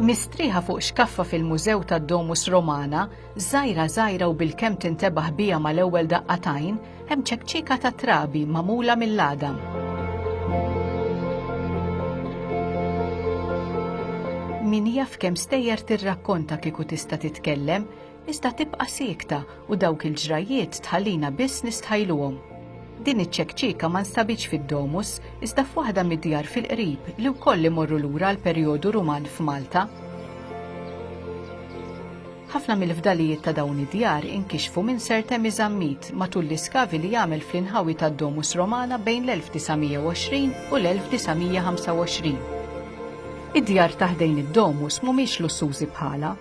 Mistrieħa fuq xkaffa fil-Mużew tad-Domus Romana, żgħira u bil-kemm tintebaħ biha mal-ewwel daqqatajn, hemm ċekċika ta' trabi magħmula mill-għadam. Min jaf kemm stejjer tirrakkonta kieku tista' titkellem, iżda tibqa' siekta u dawk il-ġrajiet tħallina biss nistħajluhom. Din iċ-ċekċika ma nstabitx fid-Domus, iżda f'waħda mid-djar fil-qrib li wkoll imorru lura l-perjodu Ruman f'Malta. Ħafna mill-fdalijiet ta' dawn id-djar inkixfu minn Ser Temiż Ammit matul l-iskavi li jagħmel fl-inħawi tad-Domus Romana bejn l-1920 u l-1925. Id-djar taħdejn id-Domus mhumiex lussużi bħala,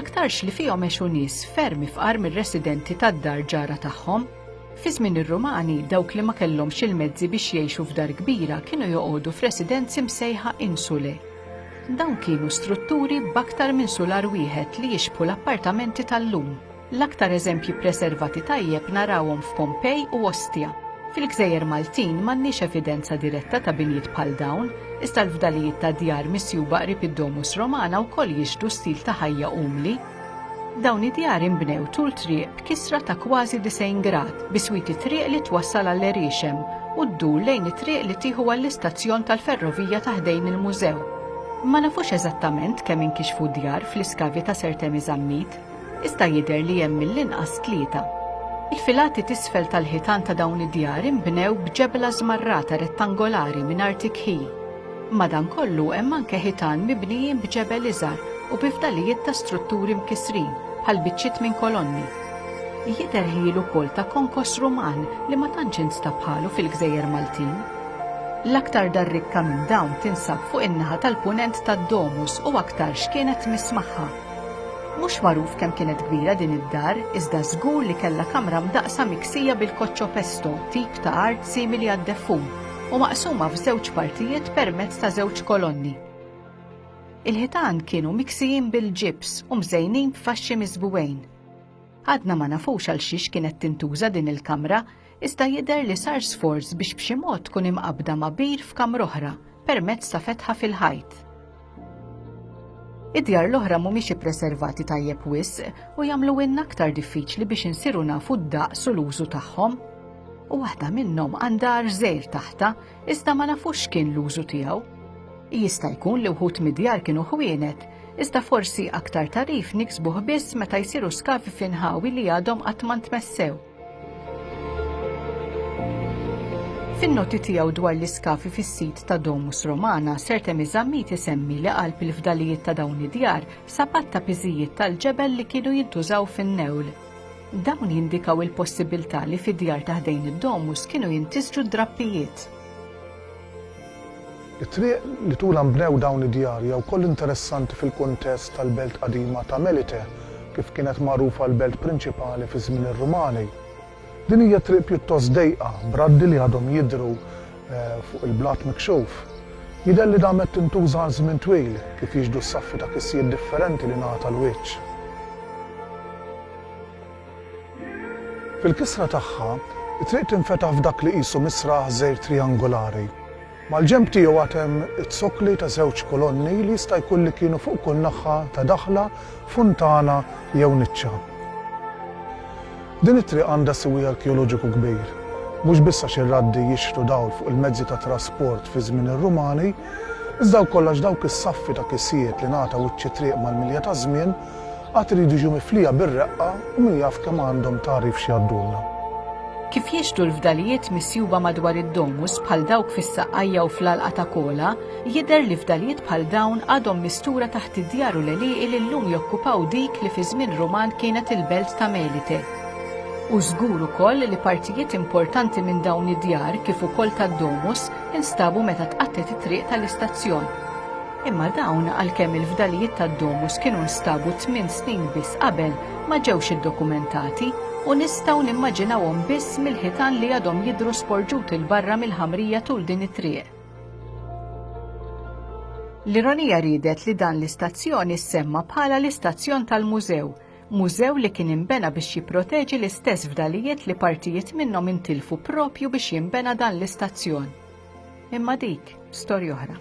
aktarx li fihom għexu nies ferm ifqar mir-residenti tad-dar ġara tagħhom. Fi żmien ir-Rumani dawk li ma kellhomx il-mezzi biex jgħixu f'dar kbira kienu joqogħdu f'residenzi msejħa insule. Dawn kienu strutturi b'aktar minn sular wieħed li jixbħu l-appartamenti tal-lum. L-aktar eżempji preservati tajjeb narawhom f'Pompej u Ostia. Fil-Gżejjer Maltin m'għandniex evidenza diretta ta' binjiet bħal dawn, iżda l-fdalijiet ta' djar misjuba qrib id-Domus Romana wkoll jixbdu stil ta' ħajja umli. Dawn id-djar inbnew tul triq b'kisra ta' kważi 90 grad biswiti triq li twassal għall-Erixem u ddur lejn it-triq li tieħu għall-istazzjon tal-ferrovija taħdejn il-mużew. Ma nafux eżattament kemm inkixfu djar fl-iskavi ta' Ser Temiż Ammit, iżda jidher li hemm mill-inqas 3. Il-filati t'isfel tal-ħitan ta' dawn id-djar inbnew b'ġebla żmarrata rettangolari mingħajr tikħi. Madankollu hemm anke ħitan mibnijin b'ġebel iżgħar u b'fdalijiet ta' strutturi mkisrin bħal biċċiet minn kolonni. Jidher ħiel ukoll ta' konkos Ruman li ma tantx instab bħalu fil-Gżejjer Maltin. L-aktar dar rikka minn dawn tinsab fuq in-naħa tal-punent tad-Domus u aktar x'kienet mismaħħa. Mhux magħruf kemm kienet kbira din id-dar, iżda żgur li kellha kamra mdaqsa miksija bil-koċċo pesto, tip ta' art simili għad-defum, u maqsuma f'żewġ partijiet permezz ta' żewġ kolonni. Il-ħitan kienu miksijin bil-ġips u mżejnin b'faxxi miżbuwejn. Għadna ma nafux għal xiex kienet tintuża din il-kamra, iżda jidher li sar sforz biex b'xi mod tkun imqabda ma' bir f'kamra oħra permezz ta' fetħa fil-ħajt. Id-djar l-oħra mhumiex ippreservati tajjeb wisq u jagħmlu inna aktar diffiċli biex insiru nafu d-daqs u l-użu tagħhom. U waħda minnhom għandha żgħir taħta iżda ma nafux kien l-użu tiegħu. Jista' jkun li wħud mid-djar kienu ħwienet, iżda forsi aktar tarif niksbuh biss meta jsiru skavi f'inħawi li għadhom qatt ma ntmessew. Fin-noti tiegħu dwar l-iskafi fis-sit ta' Domus Romana, Ser Temiż Ammit isemmi li qalb il-fdalijiet ta' dawn id-djar sabat ta' piżijiet tal-ġebel li kienu jintużaw fin-newl. Dawn jindikaw il-possibilità li fid-djar taħdejn id-Domus kienu jintisġu drappijiet. It-triq li tula mbnew dawn id-djar jew koll interessanti fil-kuntest tal-belt qadima ta' Melite, kif kienet magħrufa l-belt prinċipali fi żmien ir-Rumani. Din hija triq pjuttost dejqa, braddi li għadhom jidhru fuq il-blat mikxuf. Jidher li damet tintuża għal żmien twil kif jiġdu s-saffi ta' kissijiet differenti li ngħata l-wiċċ. Fil-kisra tagħha, it-triq tinfetaħ f'dak li qisu misraħ żgħir triangolari. Mal-ġenb tiegħu għad hemm it-sokli ta' żewġ kolonni li jista' jkun li kienu fuq kull naħa ta' daħla, funtana jew niċċa. Din it-triq għandha siwi arkeoloġiku kbir. Mhux biss għax ir-raddi jixtru dawl fuq il-mezzi ta' trasport fi żmien ir-Rumani, iżda wkoll għax dawk is-saffi ta' kissijiet li ngħata wiċċi triq mal-milja ta' żmien qatt iridu jiġu miflija bir-reqqa u min jaf kemm għandhom tarif xi għaddulna. Kif jiexdu l-fdalijiet misjuba madwar id-Domus bħal dawk fis-Saqqajja u fl-Għalqa ta' Kola, jidher li fdalijiet bħal dawn għadhom mistura taħt id-djar u l-għelieqi li llum jokkupaw dik li fi żmien Ruman kienet il-belt ta' Melite. U żgur ukoll li partijiet importanti minn dawn id-djar kif ukoll tad-Domus instabu meta tqattet it-triq tal-istazzjon. Imma dawn għalkemm il-fdalijiet tad-Domus kienu nstabu 8 snin biss qabel ma ġewx iddokumentati u nistgħu nimmaġinawhom biss mill-ħitan li għadhom jidhru sporġut il-barra mill-ħamrija tul din it-triq. L-ironija ridet li dan l-istazzjon issemma bħala l-istazzjon tal-mużew, mużew li kien inbena biex jipproteġi l-istess fdalijiet li partijiet minnhom intilfu propju biex jinbena dan l-istazzjon. Imma dik storja oħra.